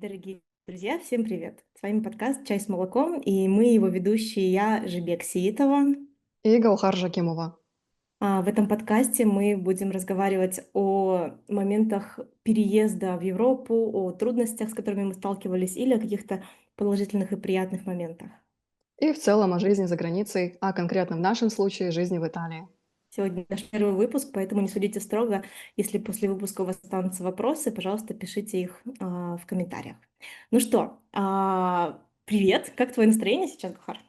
Дорогие друзья, всем привет! С вами подкаст «Чай с молоком», и мы его ведущие, я, Жибек Сиитова. И Гаухар Жакимова. В этом подкасте мы будем разговаривать о моментах переезда в Европу, о трудностях, с которыми мы сталкивались, или о каких-то положительных и приятных моментах. И в целом о жизни за границей, а конкретно в нашем случае жизни в Италии. Сегодня наш первый выпуск, поэтому не судите строго. Если после выпуска у вас останутся вопросы, пожалуйста, пишите их в комментариях. Ну что, привет! Как твое настроение сейчас, Гухар?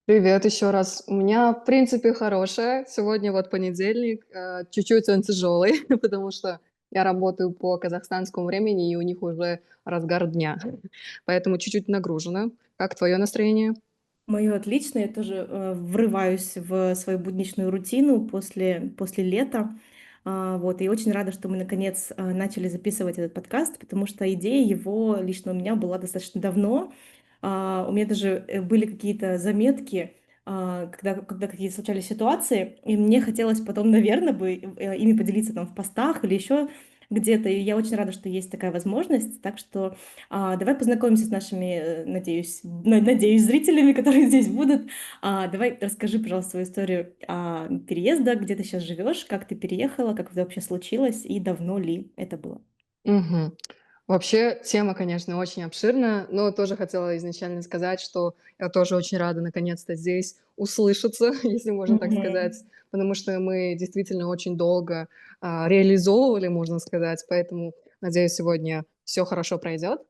Привет еще раз. У меня, в принципе, хорошее. Сегодня вот понедельник, чуть-чуть он тяжелый, потому что я работаю по казахстанскому времени, и у них уже разгар дня. Поэтому чуть-чуть нагружено. Как твое настроение? Мое отлично. Я тоже врываюсь в свою будничную рутину после лета. Вот, и очень рада, что мы наконец начали записывать этот подкаст, потому что идея его лично у меня была достаточно давно. У меня даже были какие-то заметки, когда какие-то случались ситуации, и мне хотелось потом, наверное, бы ими поделиться там в постах или еще где-то. И я очень рада, что есть такая возможность. Так что давай познакомимся с нашими, надеюсь, зрителями, которые здесь будут. Давай расскажи, пожалуйста, свою историю переезда, где ты сейчас живешь, как ты переехала, как это вообще случилось и давно ли это было. Мгм. Вообще, тема, конечно, очень обширная, но тоже хотела изначально сказать, что я тоже очень рада наконец-то здесь услышаться, если можно так сказать, Мгм. потому что мы действительно очень долго реализовывали, можно сказать, поэтому, надеюсь, сегодня все хорошо пройдет.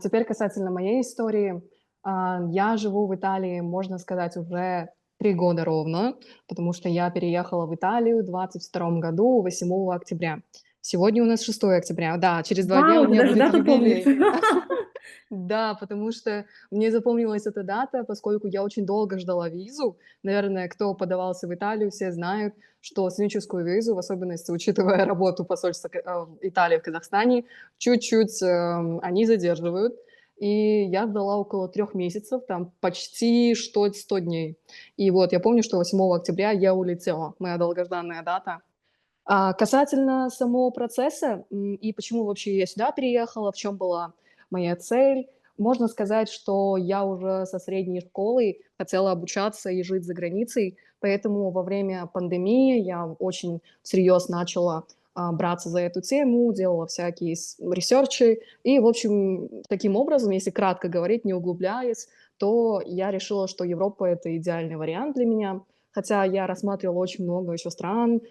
Теперь касательно моей истории. Я живу в Италии, можно сказать, уже 3 года ровно, потому что я переехала в Италию в 22 году, 8 октября. Сегодня у нас 6 октября. Да, через 2 дня у Вау, ты меня даже будет дату помнишь. юбилей. Да, потому что мне запомнилась эта дата, поскольку я очень долго ждала визу. Наверное, кто подавался в Италию, все знают, что студенческую визу, в особенности учитывая работу посольства Италии в Казахстане, чуть-чуть они задерживают. И я ждала около 3 месяцев, там почти что 100 дней. И вот я помню, что 8 октября я улетела, моя долгожданная дата. Касательно самого процесса, и почему вообще я сюда переехала, в чем была моя цель, можно сказать, что я уже со средней школы хотела обучаться и жить за границей, поэтому во время пандемии я очень всерьез начала браться за эту тему, делала всякие ресерчи, и, в общем, таким образом, если кратко говорить, не углубляясь, то я решила, что Европа — это идеальный вариант для меня. Хотя я рассматривала очень много еще стран,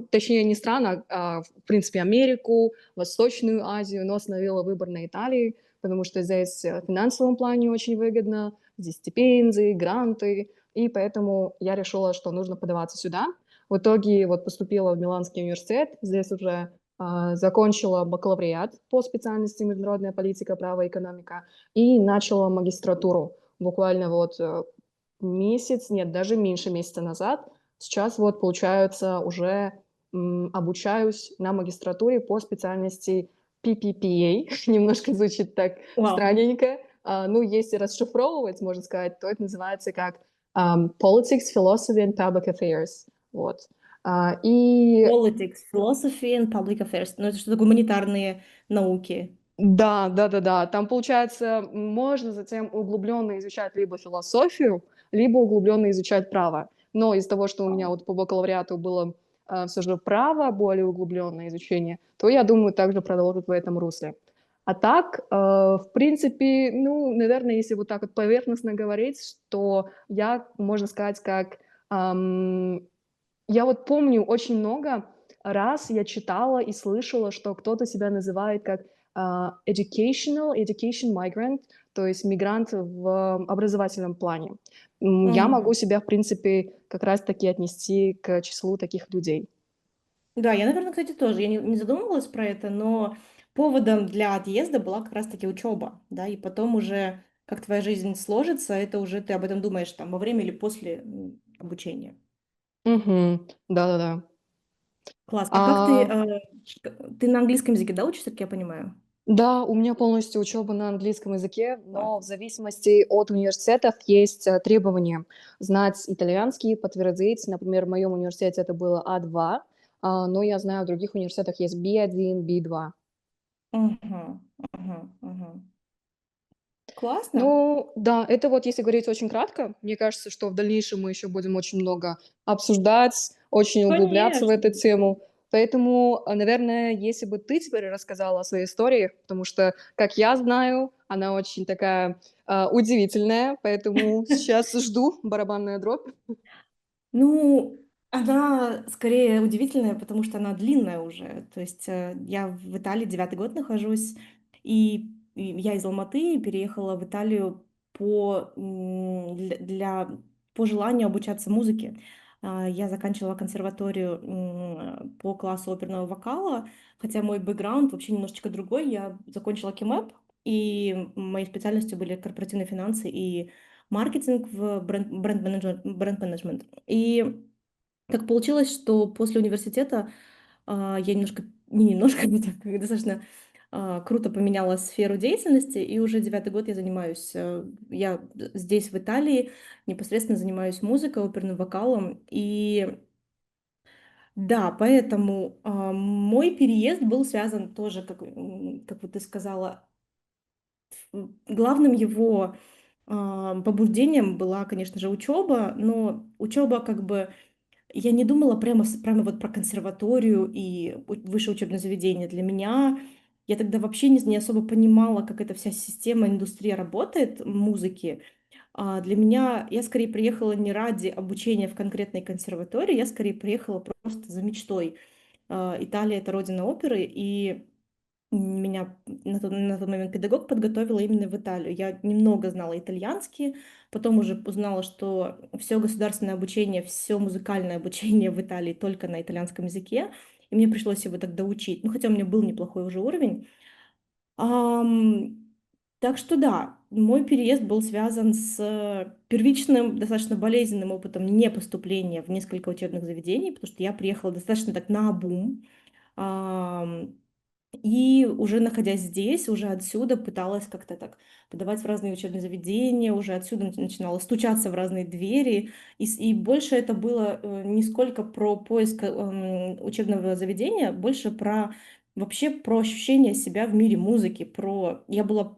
точнее не стран, в принципе Америку, Восточную Азию, но остановила выбор на Италии, потому что здесь в финансовом плане очень выгодно, здесь стипендии, гранты, и поэтому я решила, что нужно подаваться сюда. В итоге вот поступила в Миланский университет, здесь уже закончила бакалавриат по специальности международная политика, право, экономика и начала магистратуру. Буквально вот месяц, нет, даже меньше месяца назад. Сейчас вот, получается, уже обучаюсь на магистратуре по специальности PPPA. Немножко звучит так Вау. странненько. Ну, если расшифровывать, можно сказать, то это называется как Politics, Philosophy and Public Affairs. Вот. И Politics, philosophy and public affairs. Ну, это что такое гуманитарные науки? да, да-да-да. Там, получается, можно затем углубленно изучать либо философию, либо углубленно изучать право. Но из-за того, что у меня Вау. вот по бакалавриату было все же право, более углубленное изучение, то я думаю также продолжить в этом русле. А так, в принципе, ну, наверное, если вот так вот поверхностно говорить, что я, можно сказать, как я вот помню очень много раз я читала и слышала, что кто-то себя называет как education migrant, то есть мигрант в образовательном плане. Я могу Мгм. себя, в принципе, как раз-таки отнести к числу таких людей. Да, я, наверное, кстати, тоже. Я не задумывалась про это, но поводом для отъезда была как раз-таки учеба, да, и потом уже, как твоя жизнь сложится, это уже ты об этом думаешь там во время или после обучения. Мгм. Да-да-да. Класс. А как А, ты на английском языке, да, учишься, как я понимаю? да, у меня полностью учеба на английском языке, Класс. но в зависимости от университетов есть требования знать итальянский, подтвердить. Например, в моем университете это было А2, но я знаю, в других университетах есть B1, B2. Мгм, мгм, мгм. Классно. Ну да, это вот если говорить очень кратко. Мне кажется, что в дальнейшем мы еще будем очень много обсуждать, очень углубляться в эту Конечно. тему. Поэтому, наверное, если бы ты теперь рассказала о своей истории, потому что, как я знаю, она очень такая, удивительная, поэтому сейчас жду барабанная дробь. Ну, она скорее удивительная, потому что она длинная уже. То есть, я в Италии 9-й год нахожусь, и я из Алматы переехала в Италию по желанию обучаться музыке. Я заканчивала консерваторию, по классу оперного вокала, хотя мой бэкграунд вообще немножечко другой. Я закончила КИМЭП, и моей специальностью были корпоративные финансы и маркетинг в бренд-менеджмент. И так получилось, что после университета, я немножко, не немножко, так достаточно, круто поменяла сферу деятельности, и уже 9-й год я занимаюсь, я здесь, в Италии, непосредственно занимаюсь музыкой, оперным вокалом. И да, поэтому, мой переезд был связан тоже, как вот ты сказала, главным его, побуждением была, конечно же, учеба, но учеба как бы я не думала прямо вот про консерваторию и высшее учебное заведение. Для меня я тогда вообще не особо понимала, как эта вся система, индустрия работает музыки. Для меня я скорее приехала не ради обучения в конкретной консерватории, я скорее приехала просто за мечтой. Италия — это родина оперы, и меня на тот момент педагог подготовила именно в Италию. Я немного знала итальянский, потом уже узнала, что все государственное обучение, все музыкальное обучение в Италии только на итальянском языке, и мне пришлось его тогда учить. Ну, хотя у меня был неплохой уже уровень. Ам, так что да, мой переезд был связан с первичным, достаточно болезненным опытом не поступления в несколько учебных заведений, потому что я приехала достаточно так наобум. И уже находясь здесь, уже отсюда пыталась как-то так подавать в разные учебные заведения, уже отсюда начинала стучаться в разные двери. И больше это было не сколько про поиск учебного заведения, больше про вообще про ощущение себя в мире музыки. Я была,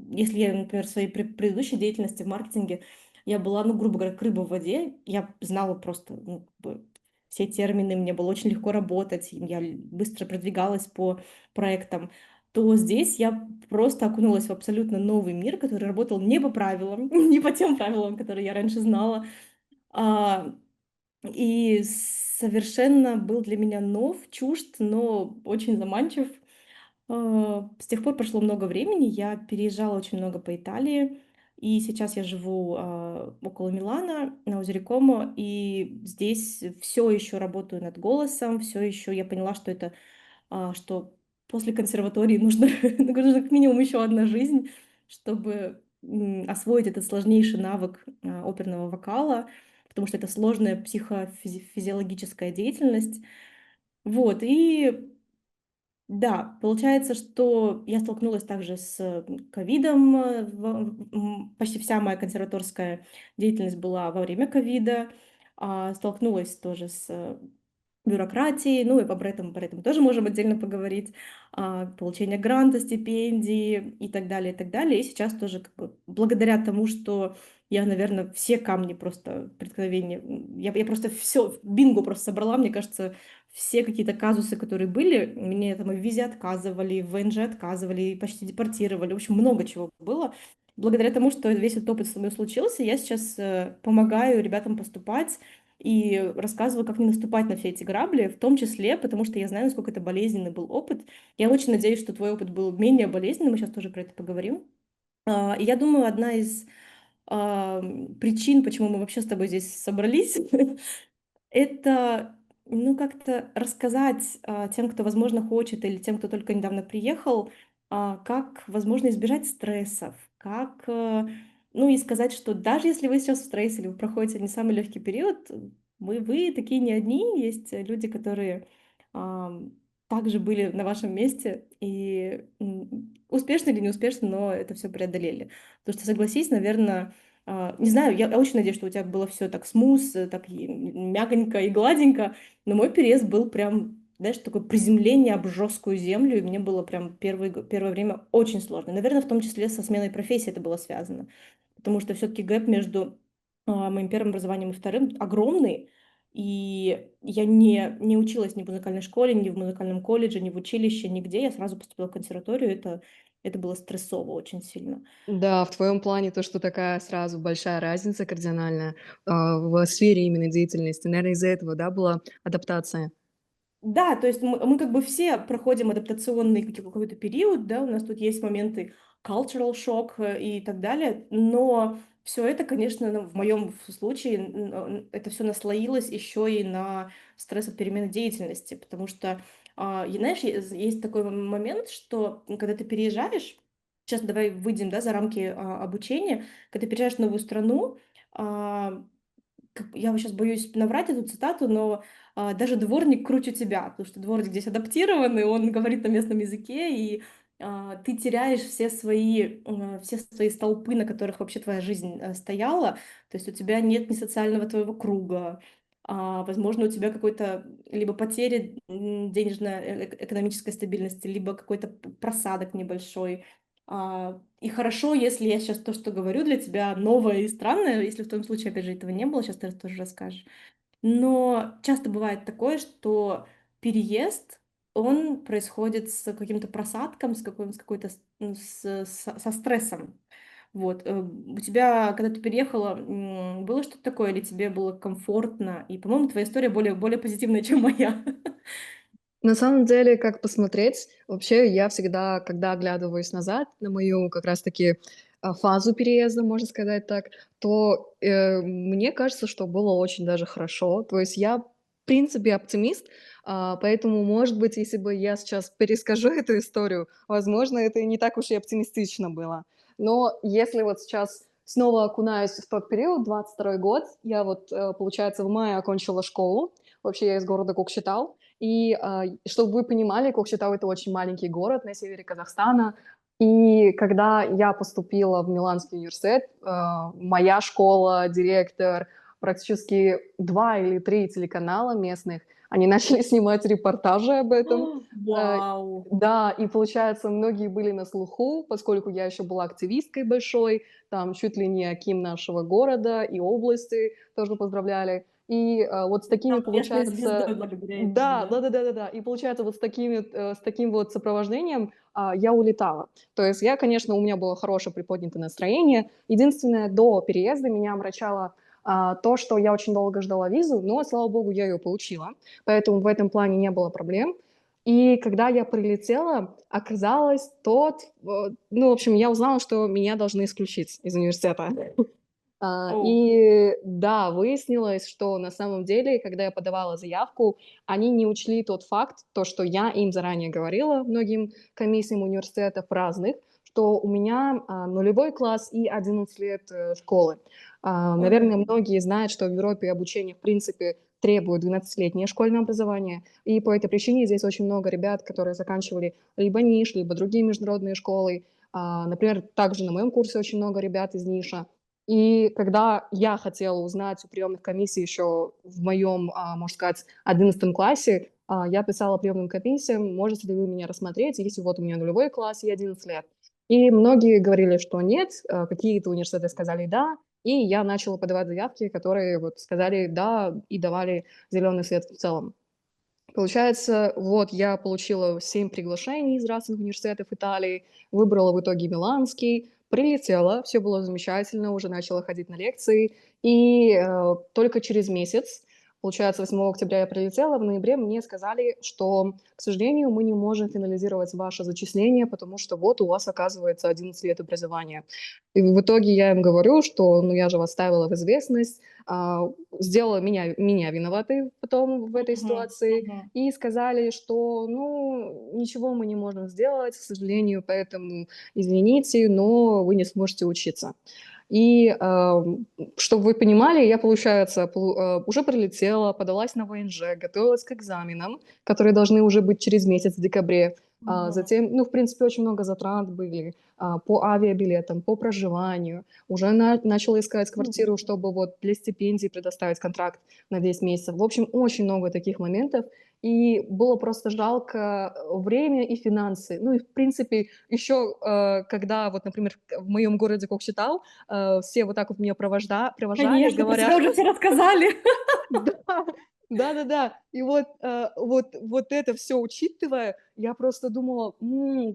если я, например, в своей предыдущей деятельности в маркетинге, я была, ну, грубо говоря, как рыба в воде. Я знала просто, ну, как бы все термины, мне было очень легко работать, я быстро продвигалась по проектам, то здесь я просто окунулась в абсолютно новый мир, который работал не по правилам, не по тем правилам, которые я раньше знала, а, и совершенно был для меня нов, чужд, но очень заманчив. С тех пор прошло много времени, я переезжала очень много по Италии, и сейчас я живу около Милана, на Озерикомо, и здесь все еще работаю над голосом, все еще я поняла, что после консерватории нужно, нужно как минимум еще одна жизнь, чтобы освоить этот сложнейший навык оперного вокала, потому что это сложная психофизиологическая деятельность. Вот, и да, получается, что я столкнулась также с ковидом. Почти вся моя консерваторская деятельность была во время ковида. Столкнулась тоже с бюрократией, ну и об этом тоже можем отдельно поговорить. Получение гранта, стипендии и так далее, и так далее. И сейчас тоже как бы благодаря тому, что я, наверное, все камни просто преткновения, я просто все, бинго просто собрала, мне кажется, все какие-то казусы, которые были, мне там и в визе отказывали, в ВНЖ отказывали, и почти депортировали. В общем, много чего было. Благодаря тому, что весь этот опыт со мной случился, я сейчас помогаю ребятам поступать и рассказываю, как не наступать на все эти грабли, в том числе, потому что я знаю, насколько это болезненный был опыт. Я очень надеюсь, что твой опыт был менее болезненным, мы сейчас тоже про это поговорим. И я думаю, одна из причин, почему мы вообще с тобой здесь собрались, это, ну, как-то рассказать, тем, кто, возможно, хочет, или тем, кто только недавно приехал, как, возможно, избежать стрессов, ну, и сказать, что даже если вы сейчас в стрессе или вы проходите не самый легкий период, вы такие не одни, есть люди, которые ам, также были на вашем месте и успешно или не успешно, но это все преодолели. Потому что, согласись, наверное, не знаю, я очень надеюсь, что у тебя было все так смус, так и мягонько и гладенько, но мой переезд был прям знаешь, такое приземление об жесткую землю, и мне было прям первое время очень сложно. Наверное, в том числе со сменой профессии это было связано, потому что все-таки гэп между моим первым образованием и вторым огромный, и я не училась ни в музыкальной школе, ни в музыкальном колледже, ни в училище, нигде. Я сразу поступила в консерваторию. Это было стрессово очень сильно. Да, в твоем плане то, что такая сразу большая разница кардинальная, в сфере именно деятельности. Наверное, из-за этого, да, была адаптация? Да, то есть мы как бы все проходим адаптационный какой-то период, да, у нас тут есть моменты cultural shock и так далее, но все это, конечно, в моем случае, это все наслоилось еще и на стресс от перемены деятельности, потому что, знаешь, есть такой момент, что когда ты переезжаешь, сейчас давай выйдем, да, за рамки обучения, когда ты переезжаешь в новую страну, а, я вот сейчас боюсь наврать эту цитату, но даже дворник круче тебя, потому что дворник здесь адаптированный, он говорит на местном языке, и ты теряешь все свои столпы, на которых вообще твоя жизнь стояла. То есть у тебя нет ни социального твоего круга, возможно, у тебя какой-то либо потери денежно-экономической стабильности, либо какой-то просадок небольшой. И хорошо, если я сейчас то, что говорю, для тебя новое и странное, если в том случае, опять же, этого не было, сейчас ты тоже расскажешь. Но часто бывает такое, что переезд, он происходит с каким-то просадком, с какой-то, со стрессом. Вот. У тебя, когда ты переехала, было что-то такое, или тебе было комфортно? И, по-моему, твоя история более позитивная, чем моя. На самом деле, как посмотреть, вообще я всегда, когда оглядываюсь назад на мою как раз-таки фазу переезда, можно сказать так, то мне кажется, что было очень даже хорошо. То есть я, в принципе, оптимист, поэтому, может быть, если бы я сейчас перескажу эту историю, возможно, это и не так уж и оптимистично было. Но если вот сейчас снова окунаюсь в тот период, 22 год, я вот, получается, в мае окончила школу, вообще я из города Кокшетау, и, чтобы вы понимали, Кокшетау — это очень маленький город на севере Казахстана. И когда я поступила в Миланский университет, моя школа, директор, практически 2 или 3 телеканала местных, они начали снимать репортажи об этом. Э, Вау! да, и получается, многие были на слуху, поскольку я еще была активисткой большой, там чуть ли не аким нашего города и области тоже поздравляли. И, вот с такими, Стала местной получается, звездой благодаря этому, да, да? да-да-да-да-да. И получается, вот с таким вот сопровождением, я улетала. То есть я, конечно, у меня было хорошее приподнятое настроение. Единственное, до переезда меня омрачало, то, что я очень долго ждала визу, но, слава богу, я ее получила. Поэтому в этом плане не было проблем. И когда я прилетела, оказалось ну, в общем, я узнала, что меня должны исключить из университета. О, И да, выяснилось, что на самом деле, когда я подавала заявку, они не учли тот факт, то, что я им заранее говорила, многим комиссиям университетов разных, что у меня нулевой класс и 11 лет школы. Наверное, о. многие знают, что в Европе обучение, в принципе, требует 12-летнее школьное образование, и по этой причине здесь очень много ребят, которые заканчивали либо НИШ, либо другие международные школы. Например, также на моем курсе очень много ребят из НИШа. И когда я хотела узнать у приемных комиссий еще в моем, можно сказать, 11 классе, я писала приемным комиссиям: можете ли вы меня рассмотреть, если вот у меня нулевой класс и 11 лет. И многие говорили, что нет, какие-то университеты сказали да, и я начала подавать заявки, которые вот сказали да и давали зеленый свет в целом. Получается, вот я получила 7 приглашений из разных университетов Италии, выбрала в итоге миланский, прилетела, все было замечательно, уже начала ходить на лекции. И только через месяц, получается, 8 октября я прилетела, в ноябре мне сказали, что, к сожалению, мы не можем финализировать ваше зачисление, потому что вот у вас, оказывается, 11 лет образования. И в итоге я им говорю, что ну я же вас ставила в известность, сделала меня виноватой потом в этой Мгм, ситуации, мгм. и сказали, что, ну, ничего мы не можем сделать, к сожалению, поэтому извините, но вы не сможете учиться. И, чтобы вы понимали, я, получается, уже прилетела, подалась на ВНЖ, готовилась к экзаменам, которые должны уже быть через месяц, в декабре. Ага. Затем, ну, в принципе, очень много затрат были по авиабилетам, по проживанию. Уже начала искать квартиру, М. чтобы вот для стипендий предоставить контракт на 10 месяцев. В общем, очень много таких моментов. И было просто жалко время и финансы. Ну и, в принципе, еще, когда вот, например, в моем городе Кокшетау, все вот так вот меня провожали, Конечно, про говоря, себя уже все рассказали. да, да-да-да. И вот, вот это все учитывая, я просто думала: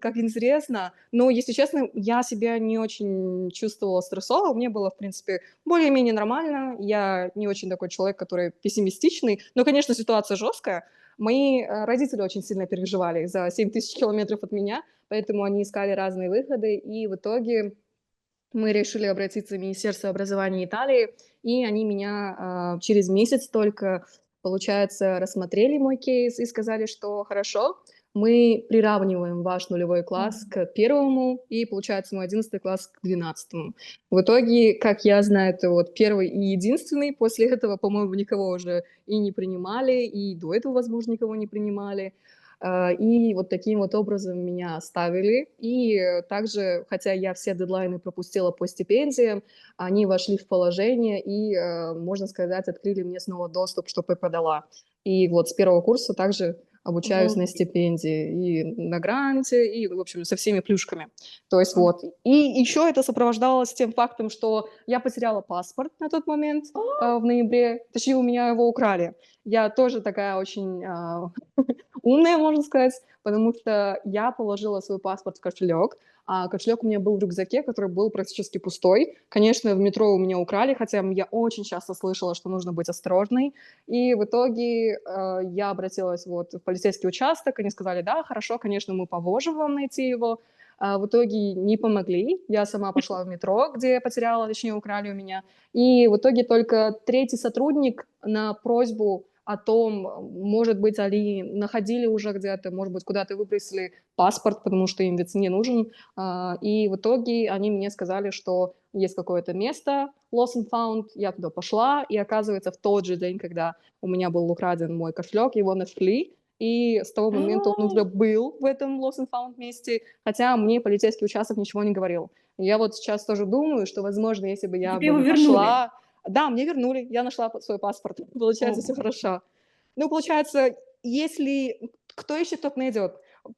как интересно". Но, если честно, я себя не очень чувствовала стрессово. Мне было, в принципе, более-менее нормально. Я не очень такой человек, который пессимистичный. Но, конечно, ситуация жесткая. Мои, родители очень сильно переживали за 7000 километров от меня, поэтому они искали разные выходы. И в итоге мы решили обратиться в Министерство образования Италии, и они меня через месяц только, получается, рассмотрели мой кейс и сказали, что хорошо, мы приравниваем ваш нулевой класс Ага. к первому, и, получается, мой 11 класс к 12. В итоге, как я знаю, это вот первый и единственный. После этого, по-моему, никого уже и не принимали, и до этого, возможно, никого не принимали. И вот таким вот образом меня оставили. И также, хотя я все дедлайны пропустила по стипендиям, они вошли в положение и, можно сказать, открыли мне снова доступ, чтобы я подала. И вот с первого курса также обучаюсь на Обалдеть. стипендии и на гранте, и, в общем, со всеми плюшками. То есть Ага. вот. И еще это сопровождалось тем фактом, что я потеряла паспорт на тот момент в ноябре, точнее, у меня его украли. Я тоже такая очень умная, можно сказать, потому что я положила свой паспорт в кошелек, а кошелек у меня был в рюкзаке, который был практически пустой. Конечно, в метро у меня украли, хотя я очень часто слышала, что нужно быть осторожной. И в итоге я обратилась вот в полицейский участок, они сказали, да, хорошо, конечно, мы поможем вам найти его. В итоге не помогли. Я сама пошла в метро, где я потеряла, точнее, украли у меня. И в итоге только третий сотрудник на просьбу о том, может быть, они находили уже где-то, может быть, куда-то выбросили паспорт, потому что им ведь не нужен. И в итоге они мне сказали, что есть какое-то место Lost and Found. Я туда пошла, и оказывается, в тот же день, когда у меня был украден мой кошелек, его нашли. И с того А, момента он уже был в этом Lost and Found месте, хотя мне полицейский участок ничего не говорил. И я вот сейчас тоже думаю, что, возможно, если бы я тебе бы его не вернули? пошла, да, мне вернули, я нашла свой паспорт, получается, все О. хорошо. Ну, получается, если кто ищет, тот найдет.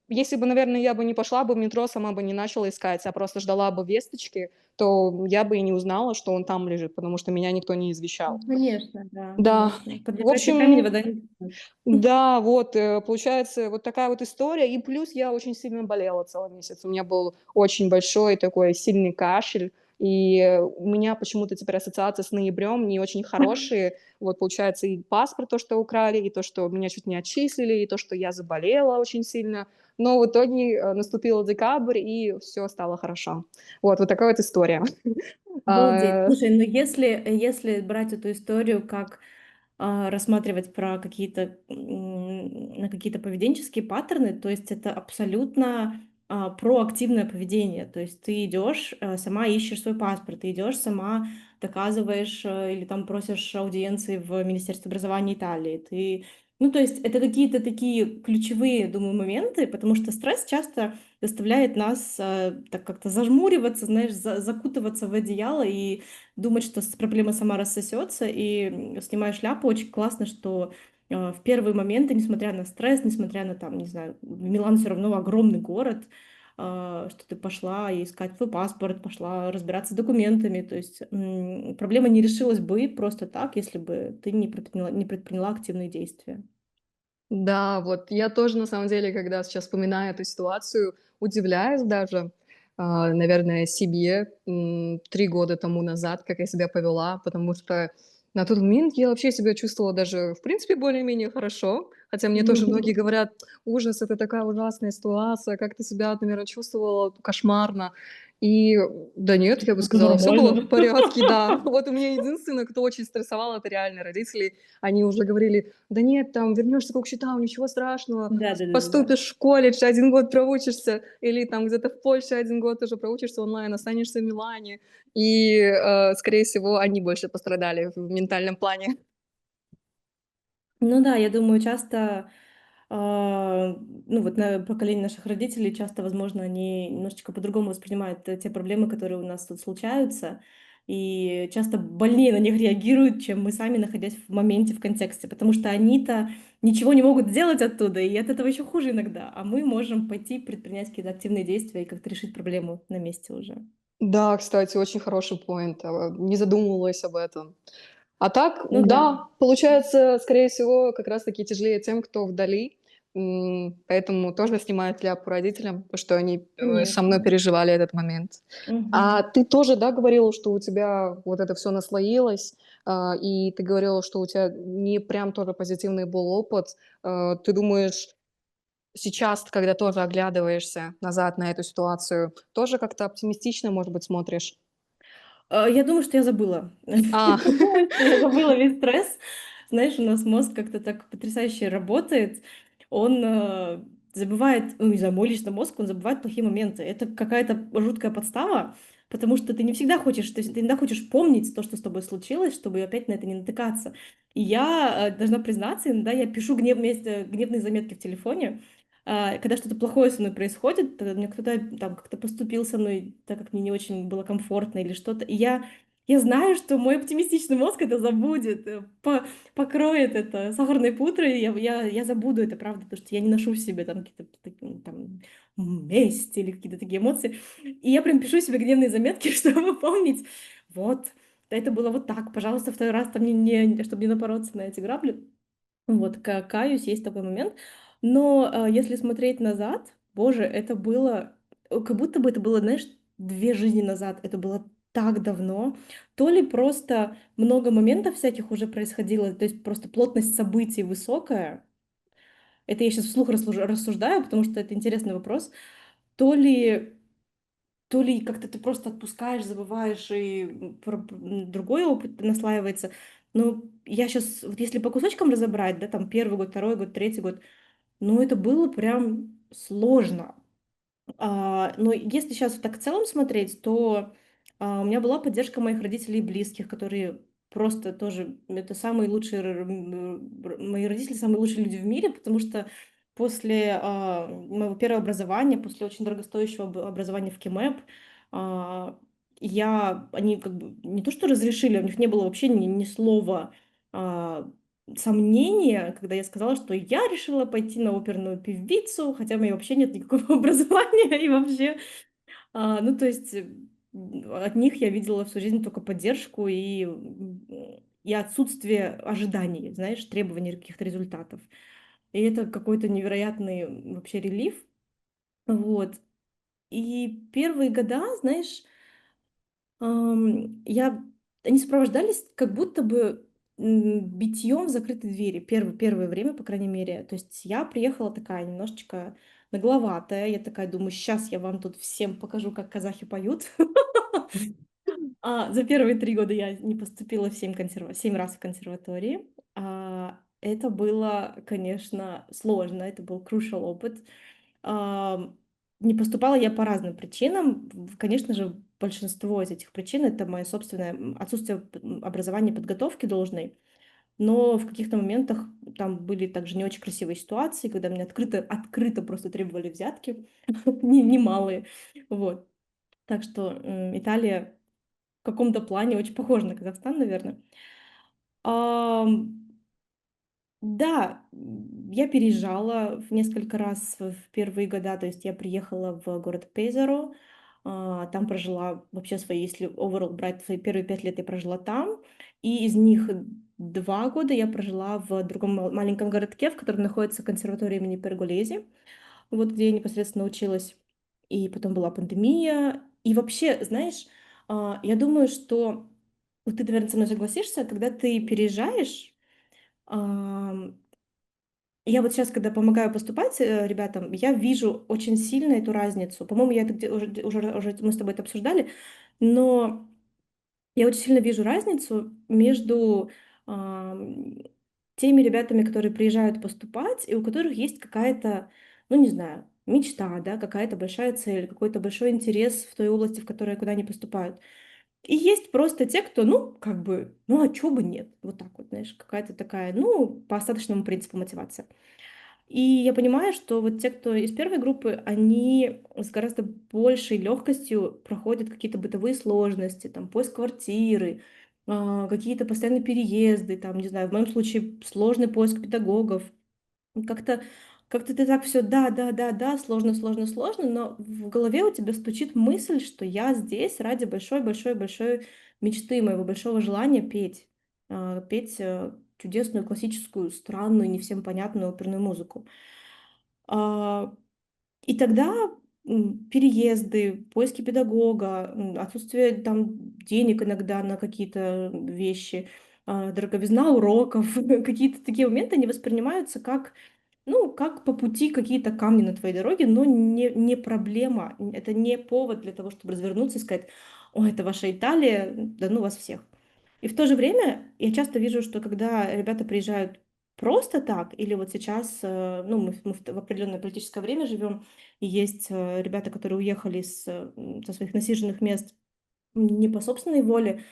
Если бы, наверное, я бы не пошла бы в метро, сама бы не начала искать, а просто ждала бы весточки, то я бы и не узнала, что он там лежит, потому что меня никто не извещал. Ну, конечно, да, Да, конечно. Под в лежачий камень общем, вода не течет. да, вот, получается, вот такая вот история. И плюс я очень сильно болела целый месяц. У меня был очень большой такой сильный кашель. И у меня почему-то теперь ассоциация с ноябрем не очень хорошие. Вот, получается, и паспорт то, что украли, и то, что меня чуть не отчислили, и то, что я заболела очень сильно. Но в итоге наступил декабрь, и все стало хорошо. Вот такая вот история. Обалдеть. А, Слушай, ну если брать эту историю как рассматривать про какие-то на какие-то поведенческие паттерны, то есть это абсолютно проактивное поведение. То есть ты идешь, сама ищешь свой паспорт, ты идешь, сама доказываешь или там просишь аудиенции в Министерстве образования Италии. Ну, то есть это какие-то такие ключевые, думаю, моменты, потому что стресс часто заставляет нас так как-то зажмуриваться, знаешь, закутываться в одеяло и думать, что проблема сама рассосется, и снимаю шляпу. Очень классно, что в первые моменты, несмотря на стресс, несмотря на там, не знаю, Милан все равно огромный город, что ты пошла искать свой паспорт, пошла разбираться с документами. То есть проблема не решилась бы просто так, если бы ты не предприняла активные действия. Да, вот я тоже, на самом деле, когда сейчас вспоминаю эту ситуацию, удивляюсь даже, наверное, себе 3 года тому назад, как я себя повела, потому что на тот момент я вообще себя чувствовала даже, в принципе, более-менее хорошо. Хотя мне тоже многие говорят: "Ужас, это такая ужасная ситуация, как ты себя, наверное, чувствовала кошмарно". И да нет, я бы сказала, все было в Нормально. порядке, да. Вот у меня единственное, кто очень стрессовал, это реально родители. Они уже говорили: "Да нет, там вернешься к Кокшетау, ничего страшного, Да-да-да-да-да. поступишь в колледж, 1 год проучишься, или там где-то в Польше 1 год уже проучишься онлайн, останешься в Милане". И, скорее всего, они больше пострадали в ментальном плане. Ну да, я думаю, часто Ну вот на поколение наших родителей часто, возможно, они немножечко по-другому воспринимают те проблемы, которые у нас тут случаются, и часто больнее на них реагируют, чем мы сами, находясь в моменте, в контексте, потому что они-то ничего не могут сделать оттуда, и от этого еще хуже иногда, а мы можем пойти предпринять какие-то активные действия и как-то решить проблему на месте уже. Да, кстати, очень хороший поинт. Не задумывалась об этом. А так, Ну да. да, получается, скорее всего, как раз-таки тяжелее тем, кто вдали. Поэтому тоже снимаю шляпу родителям, потому что они со мной Конечно. переживали этот момент. А Мгм. ты тоже, да, говорила, что у тебя вот это все наслоилось, и ты говорила, что у тебя не прям тоже позитивный был опыт. Ты думаешь, сейчас, когда тоже оглядываешься назад на эту ситуацию, тоже как-то оптимистично, может быть, смотришь? Я думаю, что я забыла. А, Думаю, что я забыла весь стресс. Знаешь, у нас мозг как-то так потрясающе работает. Он забывает, ну, не знаю, мой лично мозг, он забывает плохие моменты. Это какая-то жуткая подстава, потому что ты не всегда хочешь, ты иногда хочешь помнить то, что с тобой случилось, чтобы опять на это не натыкаться. И я должна признаться, иногда я пишу гневные заметки в телефоне, когда что-то плохое со мной происходит, мне кто-то там как-то поступил со мной так, как мне не очень было комфортно или что-то, и я знаю, что мой оптимистичный мозг это забудет, покроет это сахарной пудрой, я забуду это, правда, потому что я не ношу в себе там какие-то там месть или какие-то такие эмоции. И я прям пишу себе гневные заметки, чтобы помнить, вот, да, это было вот так, пожалуйста, второй раз там чтобы не напороться на эти грабли. Вот, каюсь, есть такой момент. Но если смотреть назад, боже, это было, как будто бы это было, знаешь, 2 жизни назад. Это было так давно. То ли просто много моментов всяких уже происходило, то есть просто плотность событий высокая. Это я сейчас вслух рассуждаю, потому что это интересный вопрос. То ли, то ли как-то ты просто отпускаешь, забываешь, и другой опыт наслаивается. Но я сейчас, вот если по кусочкам разобрать, да, там первый год, второй год, третий год, ну, это было прям сложно. Но если сейчас вот так в целом смотреть, то у меня была поддержка моих родителей и близких, которые просто тоже это самые лучшие, мои родители самые лучшие люди в мире, потому что после моего первого образования, после очень дорогостоящего образования в КИМЭП, они как бы не то что разрешили, у них не было вообще ни слова а, сомнения, когда я сказала, что я решила пойти на оперную певицу, хотя у меня вообще нет никакого образования и вообще, ну, то есть от них я видела всю жизнь только поддержку и отсутствие ожиданий, знаешь, требований каких-то результатов. И это какой-то невероятный вообще релиф. Вот. И первые года, знаешь, я они сопровождались как будто бы, битьем в закрытые двери. Первое время, по крайней мере. То есть я приехала такая немножечко нагловатая. Я такая думаю: "Сейчас я вам тут всем покажу, как казахи поют". За первые 3 года я не поступила в 7 раз в консерватории. Это было, конечно, сложно. Это был crucial опыт. Ам, не поступала я по разным причинам. Конечно же, большинство из этих причин — это мое собственное, отсутствие образования и подготовки должной. Но в каких-то моментах там были также не очень красивые ситуации, когда мне открыто просто требовали взятки, немалые. Вот. Так что, Италия в каком-то плане очень похожа на Казахстан, наверное. Да, я переезжала в несколько раз в первые года. То есть я приехала в город Пезаро, там прожила вообще свои, если overall брать, свои первые 5 лет я прожила там, и из них 2 года я прожила в другом маленьком городке, в котором находится консерватория имени Перголези, вот где я непосредственно училась. И потом была пандемия. И вообще, знаешь, я думаю, что вот ты, наверное, со мной согласишься, когда ты переезжаешь, я вот сейчас, когда помогаю поступать, ребятам, я вижу очень сильно эту разницу. По-моему, я это уже мы с тобой это обсуждали, но я очень сильно вижу разницу между, ам, теми ребятами, которые приезжают поступать и у которых есть какая-то, ну, не знаю, мечта, да, какая-то большая цель, какой-то большой интерес в той области, в которой куда они поступают. И есть просто те, кто, ну, как бы, ну, а чё бы нет? Вот так вот, знаешь, какая-то такая, ну, по остаточному принципу мотивация. И я понимаю, что вот те, кто из первой группы, они с гораздо большей легкостью проходят какие-то бытовые сложности, там, поиск квартиры, какие-то постоянные переезды, там, не знаю, в моем случае сложный поиск педагогов. Как-то как-то ты так все да, да, да, да, сложно, сложно, сложно, но в голове у тебя стучит мысль, что я здесь ради большой большой большой мечты, моего большого желания петь. Петь, чудесную, классическую, странную, не всем понятную оперную музыку. А, и тогда, переезды, поиски педагога, отсутствие там денег иногда на какие-то вещи, дороговизна уроков, какие-то такие моменты, они воспринимаются как, ну, как по пути какие-то камни на твоей дороге, но не проблема. Это не повод для того, чтобы развернуться и сказать: "Ой, это ваша Италия, да ну вас всех". И в то же время я часто вижу, что когда ребята приезжают просто так, или вот сейчас, ну, мы в определенное политическое время живем, и есть ребята, которые уехали со своих насиженных мест не по собственной воле,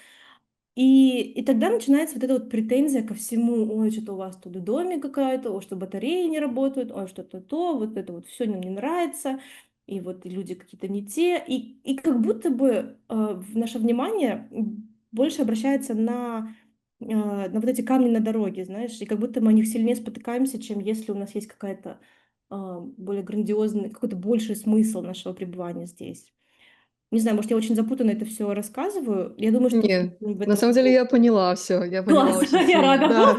и тогда начинается вот эта вот претензия ко всему: "Ой, что то у вас тут в доме какая-то, ой, что батареи не работают, ой, что-то то, вот это вот все нам не нравится, и вот люди какие-то не те". И как будто бы, наше внимание, больше обращается на вот эти камни на дороге, знаешь, и как будто мы о них сильнее спотыкаемся, чем если у нас есть какая-то, более грандиозный, какой-то больший смысл нашего пребывания здесь. Не знаю, может, я очень запутанно это все рассказываю. Я думаю, что Нет, в на этом самом деле я поняла все, я поняла класс, очень я сильно, рада. да.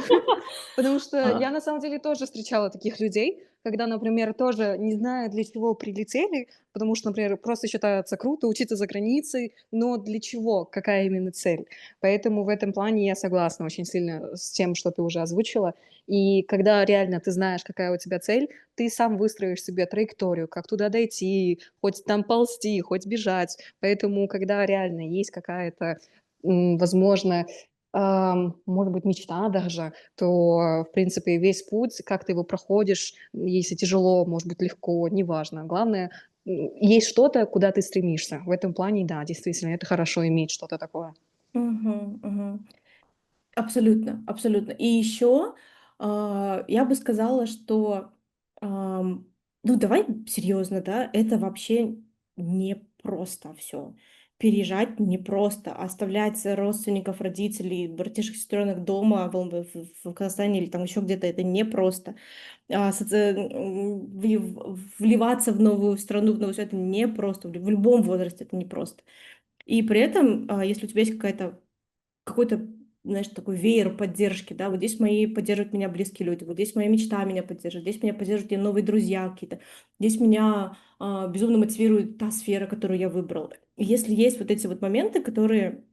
Потому что А, я на самом деле тоже встречала таких людей, когда, например, тоже не знаю, для чего прилетели, потому что, например, просто считается круто учиться за границей, но для чего, какая именно цель. Поэтому в этом плане я согласна очень сильно с тем, что ты уже озвучила. И когда реально ты знаешь, какая у тебя цель, ты сам выстроишь себе траекторию, как туда дойти, хоть там ползти, хоть бежать. Поэтому, когда реально есть какая-то, возможно, может быть, мечта даже, то, в принципе, весь путь, как ты его проходишь, если тяжело, может быть, легко, неважно. Главное, есть что-то, куда ты стремишься. В этом плане, да, действительно, это хорошо иметь что-то такое. мгм, мгм. Абсолютно, абсолютно. И еще, я бы сказала, что, ну, давай серьезно, да, это вообще не просто все. Переезжать непросто, оставлять родственников, родителей, братишек, сестренок дома в Казахстане или там еще где-то — это непросто. Вливаться в новую страну, в новую — это непросто. В любом возрасте это непросто. И при этом, если у тебя есть какой-то, знаешь, такой веер поддержки, да, вот здесь мои поддерживают меня близкие люди, вот здесь моя мечта меня поддерживает, здесь меня поддерживают и новые друзья какие-то, здесь меня безумно мотивирует та сфера, которую я выбрала. И если есть вот эти вот моменты, которые,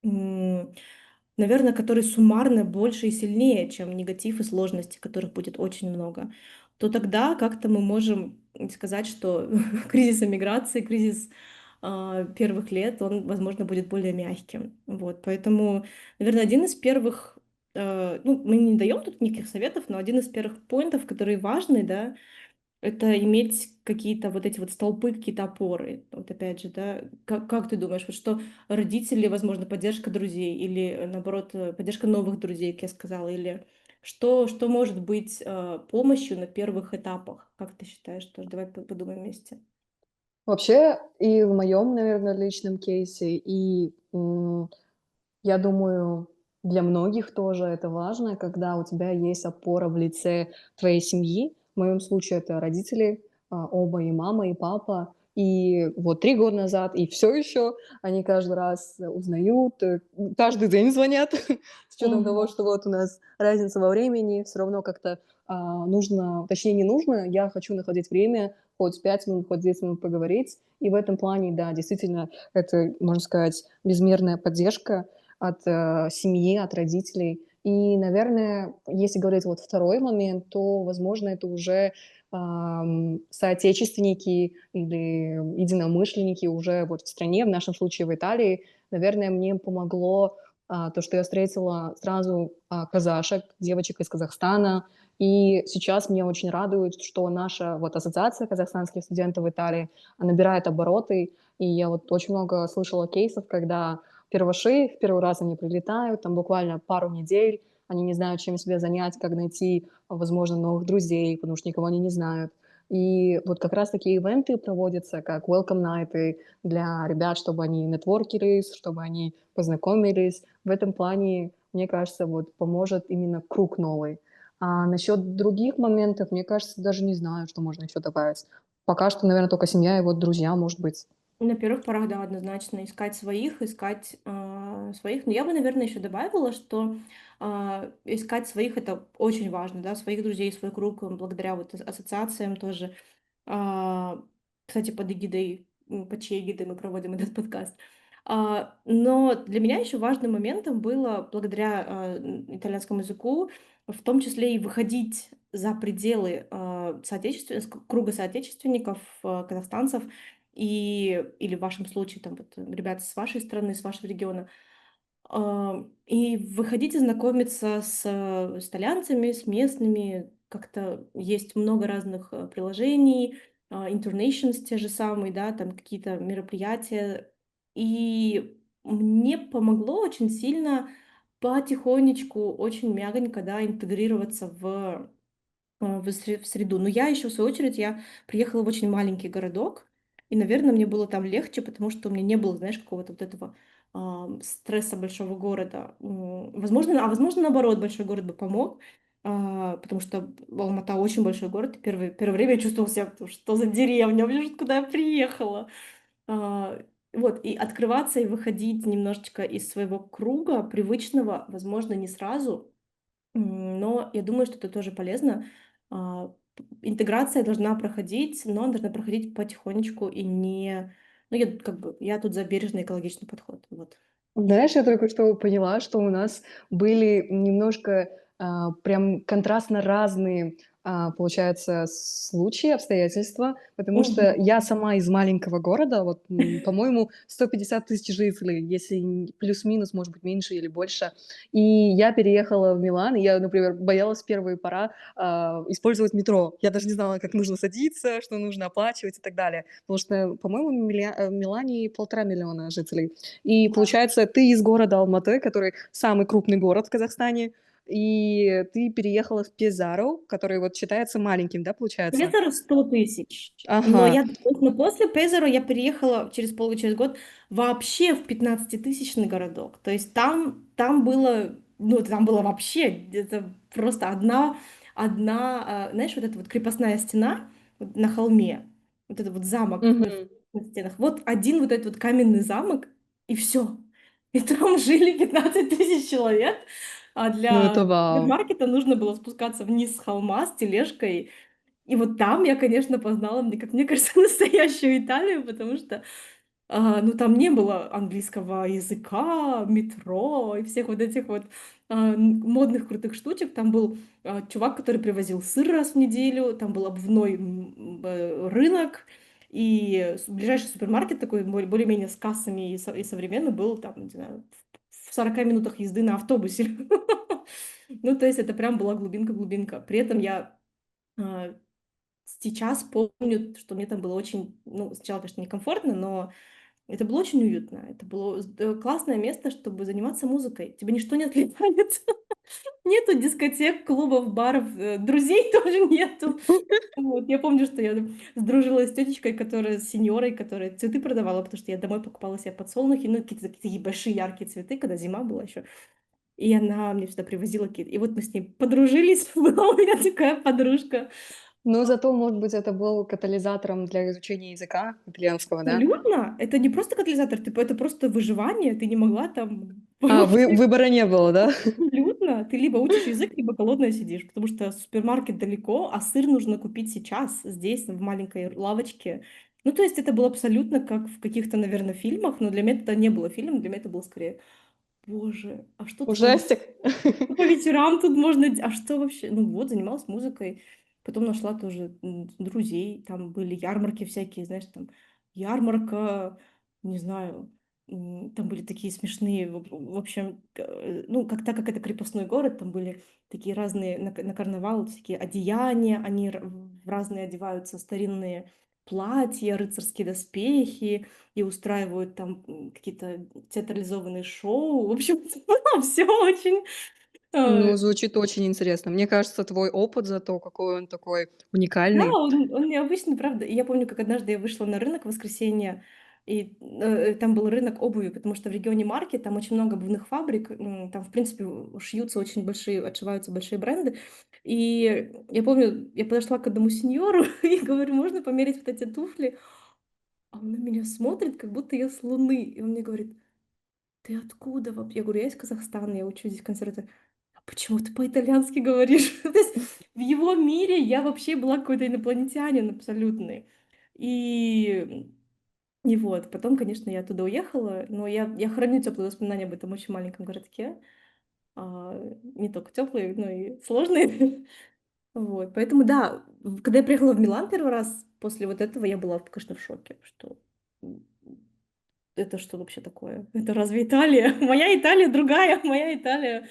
наверное, которые суммарно больше и сильнее, чем негатив и сложности, которых будет очень много, то тогда как-то мы можем сказать, что кризис эмиграции, кризис первых лет, он, возможно, будет более мягким. Вот, поэтому, наверное, один из первых, ну, мы не даем тут никаких советов, но один из первых поинтов, которые важны, да, это иметь какие-то вот эти вот столпы, какие-то опоры. Вот опять же, да, как ты думаешь, вот что родители, возможно, поддержка друзей или, наоборот, поддержка новых друзей, как я сказала, или что может быть помощью на первых этапах? Как ты считаешь? Тоже давай подумаем вместе. Вообще, и в моем, наверное, личном кейсе, и, я думаю, для многих тоже это важно, когда у тебя есть опора в лице твоей семьи. В моем случае это родители, оба, и мама, и папа. И вот 3 года назад, и все еще они каждый раз узнают, каждый день звонят, с учетом того, Мгм. что вот у нас разница во времени, все равно как-то, нужно, точнее, не нужно, я хочу находить время, хоть 5 минут, хоть 10 минут поговорить. И в этом плане, да, действительно, это, можно сказать, безмерная поддержка от, семьи, от родителей. И, наверное, если говорить вот второй момент, то, возможно, это уже, соотечественники или единомышленники уже вот в стране, в нашем случае в Италии. Наверное, мне помогло, то, что я встретила сразу, казашек, девочек из Казахстана. И сейчас меня очень радует, что наша вот ассоциация казахстанских студентов в Италии набирает обороты. И я вот очень много слышала кейсов, когда первоши, в первый раз они прилетают, там буквально пару недель, они не знают, чем себя занять, как найти, возможно, новых друзей, потому что никого они не знают. И вот как раз такие ивенты проводятся, как welcome night для ребят, чтобы они нетворкерились, чтобы они познакомились. В этом плане, мне кажется, вот поможет именно круг новый. А насчет других моментов, мне кажется, даже не знаю, что можно еще добавить. Пока что, наверное, только семья и вот друзья, может быть. На первых порах, да, однозначно искать своих, искать, своих. Но я бы, наверное, еще добавила, что, искать своих — это очень важно, да, своих друзей, свой круг, благодаря вот ассоциациям тоже. А, Кстати, под эгидой, под чьей эгидой мы проводим этот подкаст. Но для меня еще важным моментом было, благодаря, итальянскому языку, в том числе и выходить за пределы, круга соотечественников, казахстанцев, или в вашем случае, там вот, ребята с вашей страны, с вашего региона. И выходить и знакомиться с итальянцами, с местными. Как-то есть много разных, приложений, Internations те же самые, да, там какие-то мероприятия. И мне помогло очень сильно потихонечку, очень мягонько, да, интегрироваться в среду. Но я еще, в свою очередь, я приехала в очень маленький городок, и, наверное, мне было там легче, потому что у меня не было, знаешь, какого-то вот этого, стресса большого города. Возможно, наоборот, большой город бы помог, потому что Алмата очень большой город. И первое время я чувствовала себя: "Что за деревня? Блин, куда я приехала?" А, вот, и открываться, и выходить немножечко из своего круга привычного, возможно, не сразу, но я думаю, что это тоже полезно. Интеграция должна проходить, но она должна проходить потихонечку и не. Ну, я тут за бережный экологичный подход. Вот. Знаешь, я только что поняла, что у нас были немножко, прям контрастно разные, получается, случаи, обстоятельства, потому что Мгм. я сама из маленького города, вот, по-моему, 150 тысяч жителей, если плюс-минус, может быть, меньше или больше. И я переехала в Милан, и я, например, боялась в первые пора использовать метро. Я даже не знала, как нужно садиться, что нужно оплачивать и так далее. Потому что, по-моему, в Милане 1,5 миллиона жителей. И Да. получается, ты из города Алматы, который самый крупный город в Казахстане, и ты переехала в Пезару, который вот считается маленьким, да, получается? Пезаро 100 тысяч. Но Ага. но после Пезаро я переехала через год вообще в 15-тысячный городок. То есть там было, ну, там было вообще это просто знаешь, вот эта вот крепостная стена вот на холме, вот этот вот замок Мгм. на стенах. Вот один вот этот вот каменный замок, и все. И там жили 15 тысяч человек, а Ну, это для вау. маркета нужно было спускаться вниз с холма с тележкой, и вот там я, конечно, познала, как мне кажется, настоящую Италию, потому что, ну, там не было английского языка, метро и всех вот этих вот, модных крутых штучек. Там был, чувак, который привозил сыр раз в неделю, там был обувной, рынок, и ближайший супермаркет такой более-менее с кассами и современный был там, не знаю, в 40 минутах езды на автобусе. Ну, то есть это прям была глубинка-глубинка. При этом я, а, сейчас помню, что мне там было очень, ну, сначала, конечно, некомфортно, но это было очень уютно. Это было классное место, чтобы заниматься музыкой. Тебя ничто не отвлекает. Нету дискотек, клубов, баров, друзей тоже нету. Вот. Я помню, что я сдружилась с тетечкой, которая с сеньорой, которая цветы продавала, потому что я домой покупала себе подсолнухи, ну, какие-то такие большие яркие цветы, когда зима была еще. И она мне всегда привозила какие-то. И вот мы с ней подружились, была у меня такая подружка. Но зато, может быть, это был катализатором для изучения языка итальянского, да? Абсолютно. Это не просто катализатор, это просто выживание. Ты не могла там А, вообще. выбора не было, да? Абсолютно. Ты либо учишь язык, либо голодная сидишь, потому что супермаркет далеко, а сыр нужно купить сейчас, здесь, в маленькой лавочке. Ну, то есть это было абсолютно как в каких-то, наверное, фильмах, но для меня это не было фильмом, для меня это было скорее: "Боже, а что тут можно Ужастик. по вечерам тут можно, а что вообще?" Ну вот, занималась музыкой, потом нашла тоже, друзей, там были ярмарки всякие, знаешь, там ярмарка, не знаю, там были такие смешные, в общем, ну, так как это крепостной город, там были такие разные на карнавал всякие одеяния, они в разные одеваются старинные платья, рыцарские доспехи и устраивают там какие-то театрализованные шоу. В общем, все очень А, Ну, звучит очень интересно. Мне кажется, твой опыт зато какой он такой Да, уникальный. он необычный, правда. И я помню, как однажды я вышла на рынок в воскресенье, и там был рынок обуви, потому что в регионе Марки там очень много обувных фабрик, там, в принципе, шьются очень большие, отшиваются большие бренды. И я помню, я подошла к одному сеньору и говорю, можно померить вот эти туфли? А он на меня смотрит, как будто я с Луны. И он мне говорит, ты откуда вообще? Я говорю, я из Казахстана, я учу здесь консерватории. А почему ты по-итальянски говоришь? То есть в его мире я вообще была какой-то инопланетянин абсолютный. И, и вот, потом, конечно, я оттуда уехала, но я храню теплые воспоминания об этом очень маленьком городке. Не только теплые, но и сложные. Вот, поэтому да, когда я приехала в Милан первый раз, после вот этого я была, конечно, в шоке, что это что вообще такое? Это разве Италия? Моя Италия другая, моя Италия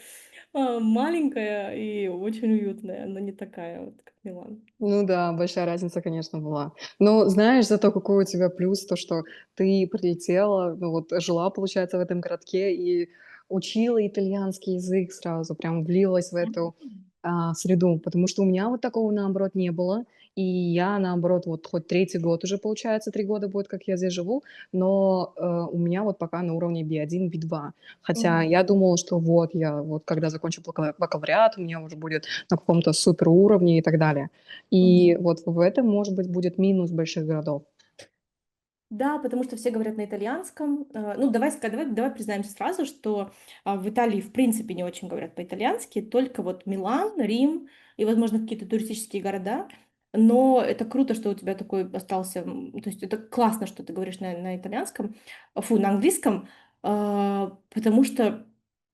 маленькая и очень уютная, но не такая вот, как Милан. Ну да, большая разница, конечно, была. Но знаешь, зато какой у тебя плюс, то, что ты прилетела, ну вот жила, получается, в этом городке и учила итальянский язык сразу, прям влилась в эту среду, потому что у меня вот такого, наоборот, не было. И я, наоборот, вот хоть третий год уже, получается, 3 года будет, как я здесь живу, но у меня вот пока на уровне B1, B2. Хотя Мгм. я думала, что вот я, вот когда закончу бакалавриат, у меня уже будет на каком-то супер уровне и так далее. И Мгм. вот в этом, может быть, будет минус больших городов. Да, потому что все говорят на итальянском. Ну, давай признаемся сразу, что в Италии в принципе не очень говорят по-итальянски, только вот Милан, Рим и, возможно, какие-то туристические города. Но это круто, что у тебя такой остался, то есть это классно, что ты говоришь на итальянском, на английском, потому что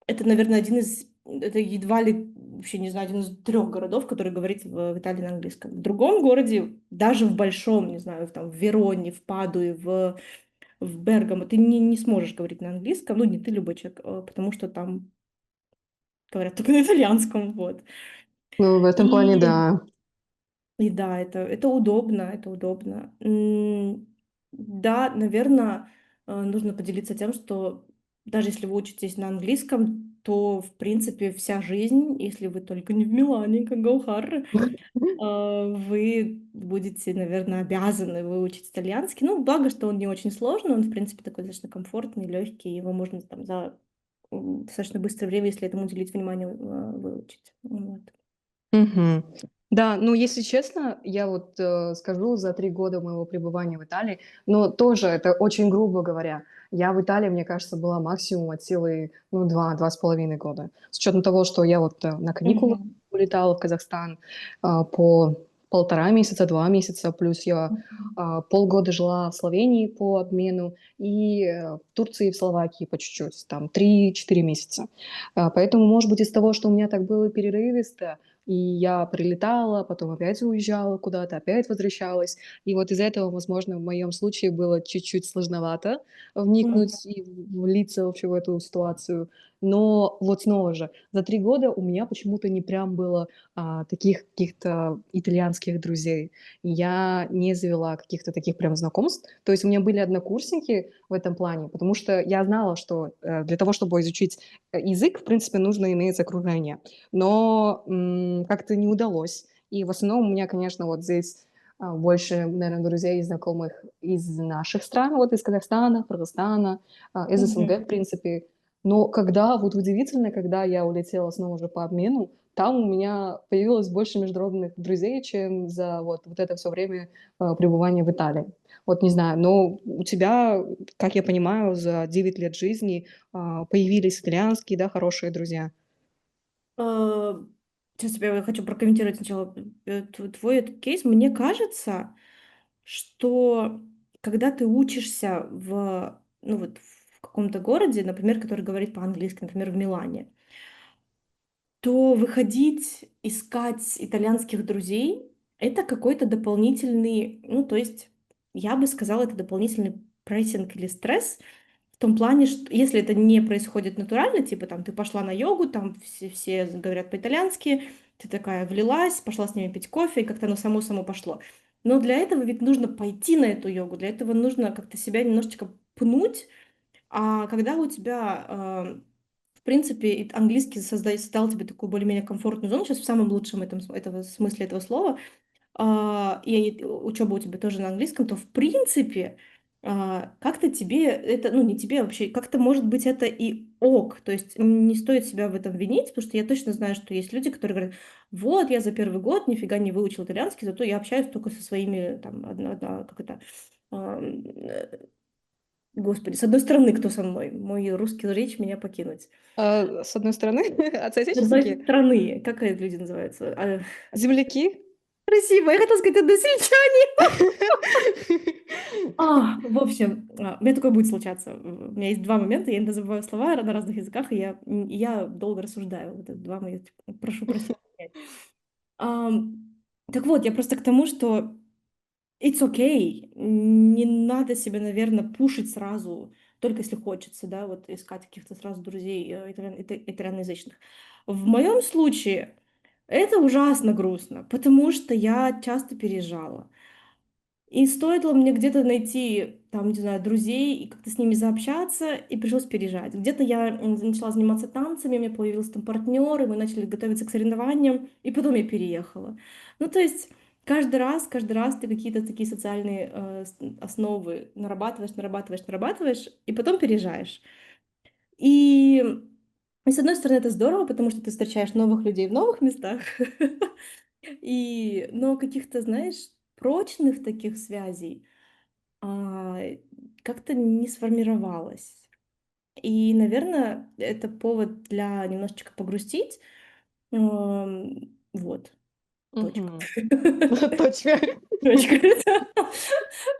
это, наверное, это едва ли, вообще не знаю, один из 3 городов, который говорит в Италии на английском. В другом городе, даже в большом, не знаю, там, в Вероне, в Падуе, в Бергамо, ты не сможешь говорить на английском, ну, не ты, любой человек, потому что там говорят только на итальянском, вот. Ну, в этом плане, И, да. и да, это удобно, это удобно. Да, наверное, нужно поделиться тем, что даже если вы учитесь на английском, то, в принципе, вся жизнь, если вы только не в Милане, как Гаухар, вы будете, наверное, обязаны выучить итальянский. Ну, благо, что он не очень сложный, он, в принципе, такой достаточно комфортный, легкий, его можно там за достаточно быстрое время, если этому уделить внимание, выучить. Вот. Мгм. Да, ну, если честно, я вот, скажу за 3 года моего пребывания в Италии, но тоже это очень грубо говоря. Я в Италии, мне кажется, была максимум от силы, ну, 2-2,5 года. С учетом того, что я вот, на каникулы Мгм. улетала в Казахстан, по 1,5 месяца, 2 месяца, плюс я, Мгм. полгода жила в Словении по обмену и, в Турции и в Словакии по чуть-чуть, там 3-4 месяца. Поэтому, может быть, из того, что у меня так было перерывисто, и я прилетала, потом опять уезжала куда-то, опять возвращалась. И вот из-за этого, возможно, в моем случае было чуть-чуть сложновато Мгм. вникнуть и влиться вообще в эту ситуацию. Но вот снова же, за 3 года у меня почему-то не прям было, таких каких-то итальянских друзей. Я не завела каких-то таких прям знакомств. То есть у меня были однокурсники в этом плане, потому что я знала, что, для того, чтобы изучить, язык, в принципе, нужно иметь окружение. Но, как-то не удалось. И в основном у меня, конечно, вот здесь, больше, наверное, друзей и знакомых из наших стран, вот из Казахстана, Кыргызстана, из СНГ, в Мгм. принципе. Но когда вот удивительно, когда я улетела снова же по обмену, там у меня появилось больше международных друзей, чем за вот это все время, пребывания в Италии. Вот не знаю, но у тебя, как я понимаю, за 9 лет жизни, появились итальянские, да, хорошие друзья? А, Сейчас я хочу прокомментировать сначала твой этот кейс. Мне кажется, что когда ты учишься ну вот, в каком-то городе, например, который говорит по-английски, например, в Милане, то выходить, искать итальянских друзей — это какой-то дополнительный, ну, то есть, я бы сказала, это дополнительный прессинг или стресс в том плане, что если это не происходит натурально, типа там ты пошла на йогу, там все говорят по-итальянски, ты такая влилась, пошла с ними пить кофе, и как-то оно само пошло. Но для этого ведь нужно пойти на эту йогу, для этого нужно как-то себя немножечко пнуть, а когда у тебя принципе, английский создал тебе такую более-менее комфортную зону, сейчас в самом лучшем этого смысле этого слова, и учеба у тебя тоже на английском, то в принципе как-то тебе это, ну не тебе вообще, как-то может быть это и ок, то есть не стоит себя в этом винить, потому что я точно знаю, что есть люди, которые говорят, вот я за первый год нифига не выучил итальянский, зато я общаюсь только со своими там как это, господи, с одной стороны, кто со мной, мой русский речь меня покинуть. С одной стороны, от С одной соотечественники, стороны, как эти люди называются? земляки. Красиво, я хотела сказать односельчане. В общем, у меня такое будет случаться. У меня есть два момента, я иногда забываю слова на разных языках, и я долго рассуждаю. Вот это два моих, прошу простить. Ам, Так вот, я просто к тому, что it's okay. Не надо себя, наверное, пушить сразу, только если хочется, да, вот искать каких-то сразу друзей итальяноязычных. В моем случае это ужасно грустно, потому что я часто переезжала. И стоило мне где-то найти, там, не знаю, друзей и как-то с ними заобщаться, и пришлось переезжать. Где-то я начала заниматься танцами, у меня появился там партнер, и мы начали готовиться к соревнованиям, и потом я переехала. Ну, то есть каждый раз ты какие-то такие социальные основы нарабатываешь, нарабатываешь, нарабатываешь, и потом переезжаешь. И, и с одной стороны, это здорово, потому что ты встречаешь новых людей в новых местах, но каких-то, знаешь, прочных таких связей а, как-то не сформировалось. И, наверное, это повод для немножечко погрустить. Вот, точка. Мгм. Точно. Точка.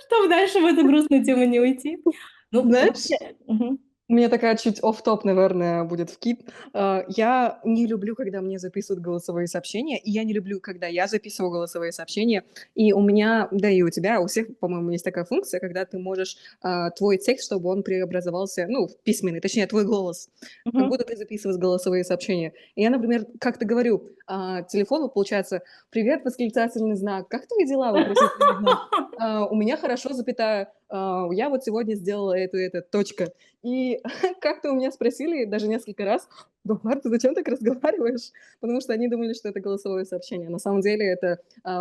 Чтобы дальше в эту грустную тему не уйти. Ну, Знаешь, вообще. Мгм. у меня такая чуть офф-топ, наверное, будет вкид. Я не люблю, когда мне записывают голосовые сообщения, и я не люблю, когда я записываю голосовые сообщения. И у меня, да и у тебя, у всех, по-моему, есть такая функция, когда ты можешь твой текст, чтобы он преобразовался, ну, в письменный, точнее, твой голос, как Мгм. будто ты записываешь голосовые сообщения. И я, например, как-то говорю телефону, получается, «Привет, восклицательный знак, как твои дела?» Вопросительный знак. У меня хорошо, запятая. Я вот сегодня сделала это и это, точка. И как-то у меня спросили даже несколько раз: «Захар, ты зачем так разговариваешь?» Потому что они думали, что это голосовое сообщение. На самом деле это,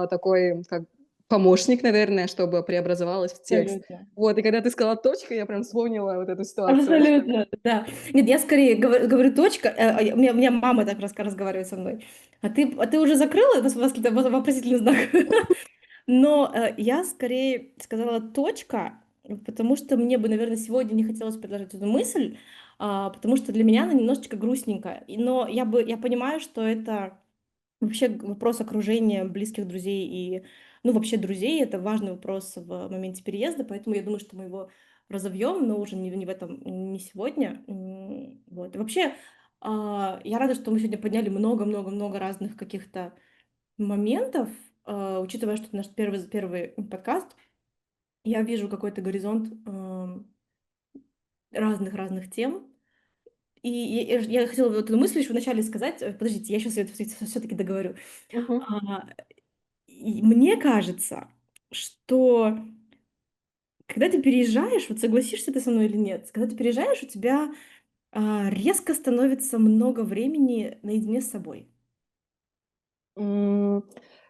такой как помощник, наверное, чтобы преобразовалось в текст. Абсолютно. Вот, и когда ты сказала «точка», я прям вспомнила вот эту ситуацию. Абсолютно, да. Нет, я скорее говорю точка, у меня мама так разговаривает со мной. А ты уже закрыла вопросительный знак? Но я скорее сказала точка, потому что мне бы, наверное, сегодня не хотелось предложить эту мысль, потому что для меня она немножечко грустненькая. Но я понимаю, что это вообще вопрос окружения близких друзей и, ну, вообще друзей, это важный вопрос в моменте переезда, поэтому я думаю, что мы его разовьем, но уже не в этом, не сегодня. Вот. И вообще, я рада, что мы сегодня подняли много-много-много разных каких-то моментов, учитывая, что это наш первый подкаст, я вижу какой-то горизонт разных-разных тем. И я хотела вот эту мысль еще вначале сказать. Подождите, я сейчас ее все-таки договорю. Мгм. А, и мне кажется, что когда ты переезжаешь, вот согласишься ты со мной или нет, когда ты переезжаешь, у тебя резко становится много времени наедине с собой. М,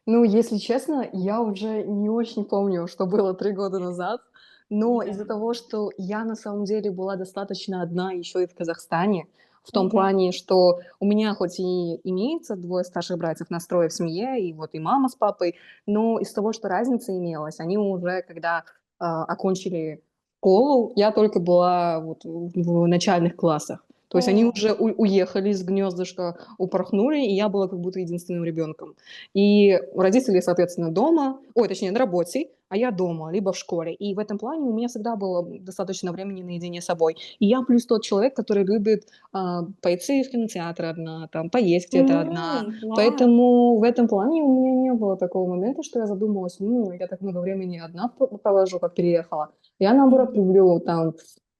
ну, если честно, я уже не очень помню, что было 3 года назад, но из-за Да. того, что я на самом деле была достаточно одна еще и в Казахстане, в том Мгм. плане, что у меня хоть и имеется двое старших братьев, нас трое в семье, и вот и мама с папой, но из того, что разница имелась, они уже, когда окончили школу, я только была вот в начальных классах. То есть они О, уже уехали из гнездышка, упорхнули, и я была как будто единственным ребенком. И родители, соответственно, дома, ой, точнее, на работе, а я дома, либо в школе. И в этом плане у меня всегда было достаточно времени наедине с собой. И я плюс тот человек, который любит пойти в кинотеатр одна, там, поесть где-то одна. класс. Поэтому в этом плане у меня не было такого момента, что я задумалась, ну, я так много времени одна провожу, как переехала. Я, наоборот, Мгм. люблю там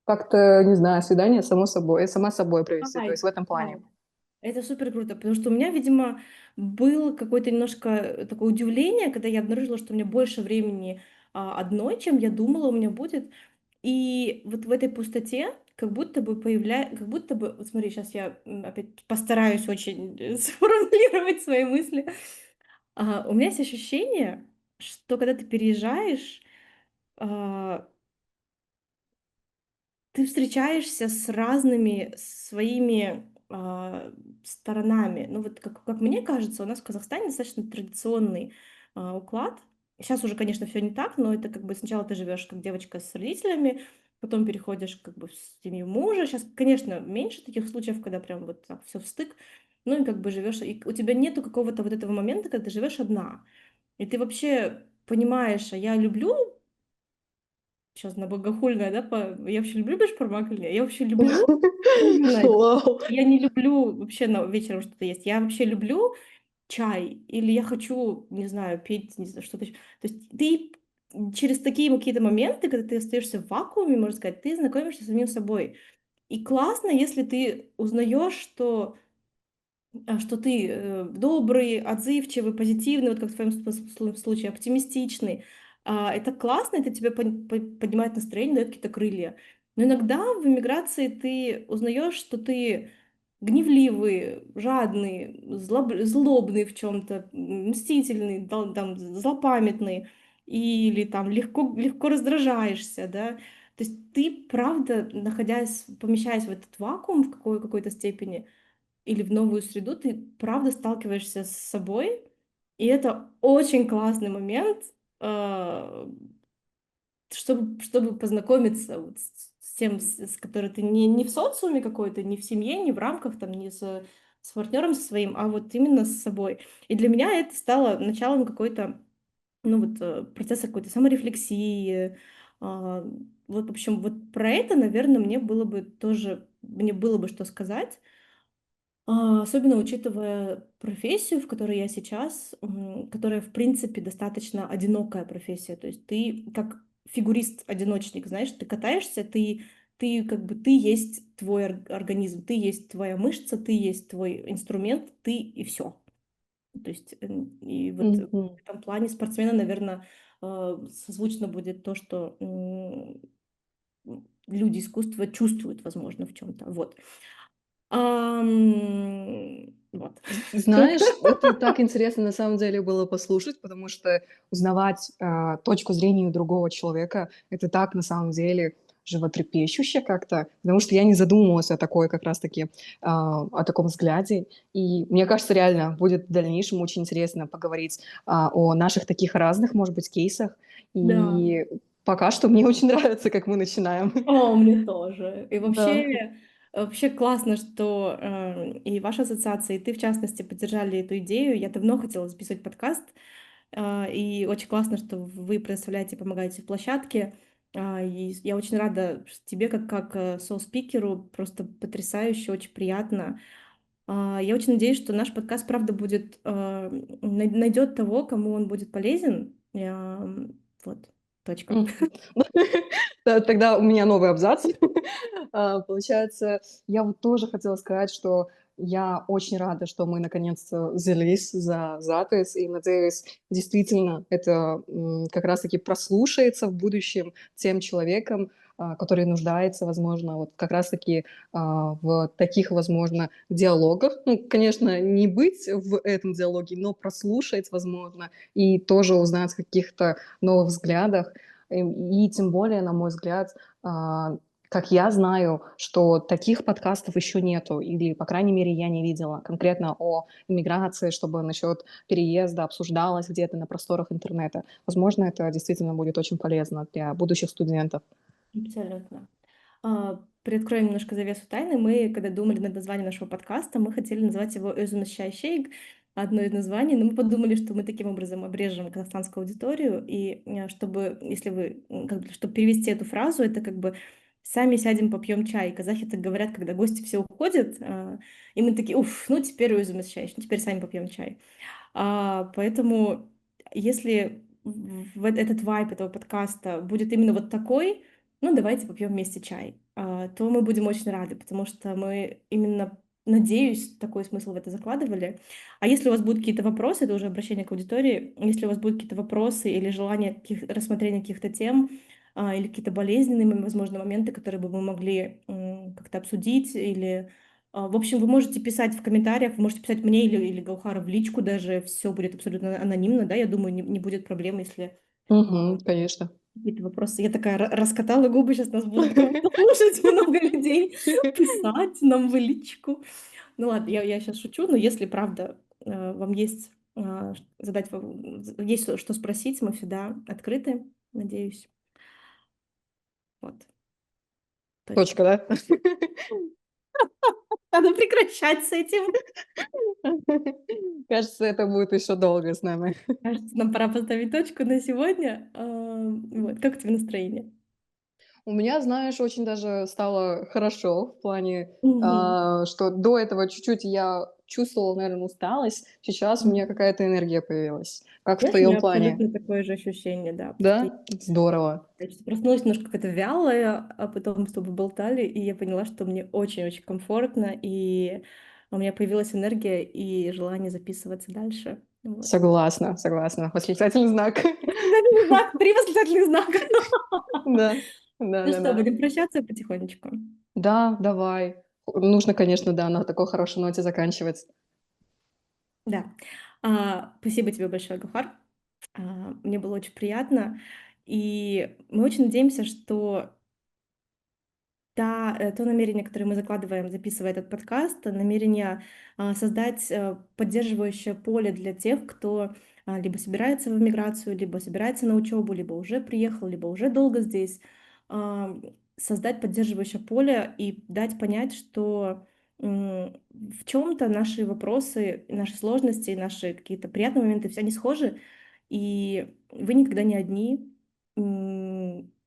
как-то, не знаю, свидание само собой, сама собой провести. То Кайф, есть в этом плане. кайф. Это супер круто, потому что у меня, видимо, было какое-то немножко такое удивление, когда я обнаружила, что у меня больше времени одной, чем я думала у меня будет. И вот в этой пустоте как будто бы, вот смотри, сейчас я опять постараюсь очень сформулировать свои мысли. У меня есть ощущение, что когда ты переезжаешь, а, ты встречаешься с разными своими, сторонами. Ну, вот как мне кажется, у нас в Казахстане достаточно традиционный, уклад. Сейчас уже, конечно, все не так, но это как бы сначала ты живешь как девочка с родителями, потом переходишь как бы в семью мужа. Сейчас, конечно, меньше таких случаев, когда прям вот так всё встык. Ну и как бы живешь, и у тебя нету какого-то вот этого момента, когда ты живешь одна. И ты вообще понимаешь, я люблю. Сейчас на богохульное, да, я вообще люблю бешбармак или нет? Я вообще люблю ужинать. Вау. Я не люблю вообще вечером что-то есть. Я вообще люблю чай или я хочу, не знаю, пить, не знаю, что-то ещё. То есть ты через такие какие-то моменты, когда ты остаешься в вакууме, можно сказать, ты знакомишься с самим собой. И классно, если ты узнаешь, что ты, добрый, отзывчивый, позитивный, вот как в твоем случае, оптимистичный. Это классно, это тебе поднимает настроение, дает какие-то крылья. Но иногда в эмиграции ты узнаешь, что ты гневливый, жадный, злобный в чем то мстительный, там, злопамятный или там легко раздражаешься, да. То есть ты, правда, помещаясь в этот вакуум в какой-то степени, или в новую среду, ты правда сталкиваешься с собой, и это очень классный момент, а, чтобы познакомиться вот с тем, с которой ты не в социуме какой-то, не в семье, не в рамках там, не с партнером со своим, а вот именно с собой. И для меня это стало началом какой-то, ну вот, процесса какой-то саморефлексии. А, вот, в общем, вот про это, наверное, мне было бы что сказать. Особенно учитывая профессию, в которой я сейчас, которая, в принципе, достаточно одинокая профессия. То есть ты как фигурист-одиночник, знаешь, ты катаешься, ты как бы ты есть твой организм, ты есть твоя мышца, ты есть твой инструмент, ты и все. То есть, и вот в Мгм. этом плане спортсмена, наверное, созвучно будет то, что люди искусства чувствуют, возможно, в чем-то. Вот. Вот. Знаешь, это так интересно на самом деле было послушать, потому что узнавать, точку зрения другого человека — это так на самом деле животрепещуще как-то, потому что я не задумывалась о такой как раз таки, о таком взгляде. И мне кажется, реально будет в дальнейшем очень интересно поговорить, о наших таких разных, может быть, кейсах. Да. И пока что мне очень нравится, как мы начинаем. Мне тоже. И Да. вообще классно, что, и ваша ассоциация, и ты, в частности, поддержали эту идею. Я давно хотела записывать подкаст, и очень классно, что вы предоставляете, помогаете в площадке. И я очень рада тебе, как соу-спикеру, просто потрясающе, очень приятно. Я очень надеюсь, что наш подкаст, правда, будет, найдет того, кому он будет полезен. Вот, точка. Мгм. Тогда у меня новый абзац. Получается, я вот тоже хотела сказать, что я очень рада, что мы наконец-то взялись за запись, и надеюсь, действительно, это как раз-таки прослушается в будущем тем человеком, который нуждается, возможно, вот как раз-таки в таких, возможно, диалогах. Ну, конечно, не быть в этом диалоге, но прослушать, возможно, и тоже узнать каких-то новых взглядах. И тем более, на мой взгляд, как я знаю, что таких подкастов еще нету, или, по крайней мере, я не видела конкретно о иммиграции, чтобы насчет переезда обсуждалось где-то на просторах интернета. Возможно, это действительно будет очень полезно для будущих студентов. Абсолютно. Приоткроем немножко завесу тайны. Мы, когда думали над названием нашего подкаста, мы хотели назвать его «Özümüz Şaşeyg», одно из названий, но мы подумали, что мы таким образом обрежем казахстанскую аудиторию, и чтобы, если вы, как бы, чтобы перевести эту фразу, это как бы «сами сядем, попьем чай». Казахи так говорят, когда гости все уходят, и мы такие, уф, ну теперь «Özümüz Şaşeyg», ну теперь сами попьем чай. Поэтому если этот вайб этого подкаста будет именно вот такой, ну, давайте попьем вместе чай, то мы будем очень рады, потому что мы именно, надеюсь, такой смысл в это закладывали. А если у вас будут какие-то вопросы, это уже обращение к аудитории, если у вас будут какие-то вопросы или желание рассмотрения каких-то тем, или какие-то болезненные, возможно, моменты, которые бы мы могли как-то обсудить. Или, в общем, вы можете писать в комментариях, вы можете писать мне или Гаухару в личку даже, все будет абсолютно анонимно, да, я думаю, не будет проблем, если Мгм. Конечно. какие-то вопросы. Я такая раскатала губы, сейчас нас будут слушать много людей, писать нам в личку. Ну ладно, я сейчас шучу, но если правда, вам есть, задать есть что спросить, мы всегда открыты, надеюсь. Вот, точно. Точка, да? Надо прекращать с этим. Кажется, это будет еще долго с нами. Кажется, нам пора поставить точку на сегодня. Вот, как у тебя настроение? У меня, знаешь, очень даже стало хорошо в плане, Мгм. что до этого чуть-чуть я чувствовала, наверное, усталость. Сейчас у меня Мгм. какая-то энергия появилась. Как в Знаешь, у твоем меня плане? абсолютно такое же ощущение, да, потому что Да? Здорово. я чё-то проснулась немножко какая-то вялая, а потом с тобой болтали, и я поняла, что мне очень-очень комфортно, и у меня появилась энергия и желание записываться дальше. Вот. Согласна, согласна. Восклицательный знак. Восклицательный знак, 3 восклицательных знака. Да. Ну что, Да-да-да. будем прощаться потихонечку? Да, давай. Нужно, конечно, да, на такой хорошей ноте заканчивать. Да. Спасибо тебе большое, Гахар. Мне было очень приятно, и мы очень надеемся, что то намерение, которое мы закладываем, записывая этот подкаст, намерение, создать, поддерживающее поле для тех, кто, либо собирается в эмиграцию, либо собирается на учебу, либо уже приехал, либо уже долго здесь. Создать поддерживающее поле и дать понять, что, в чем то наши вопросы, наши сложности, наши какие-то приятные моменты, все они схожи, и вы никогда не одни.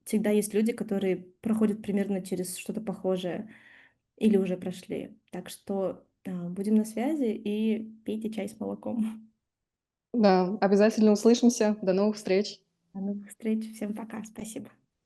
Всегда есть люди, которые проходят примерно через что-то похожее или уже прошли. Так что, будем на связи и пейте чай с молоком. Да, обязательно услышимся. До новых встреч. До новых встреч. Всем пока. Спасибо.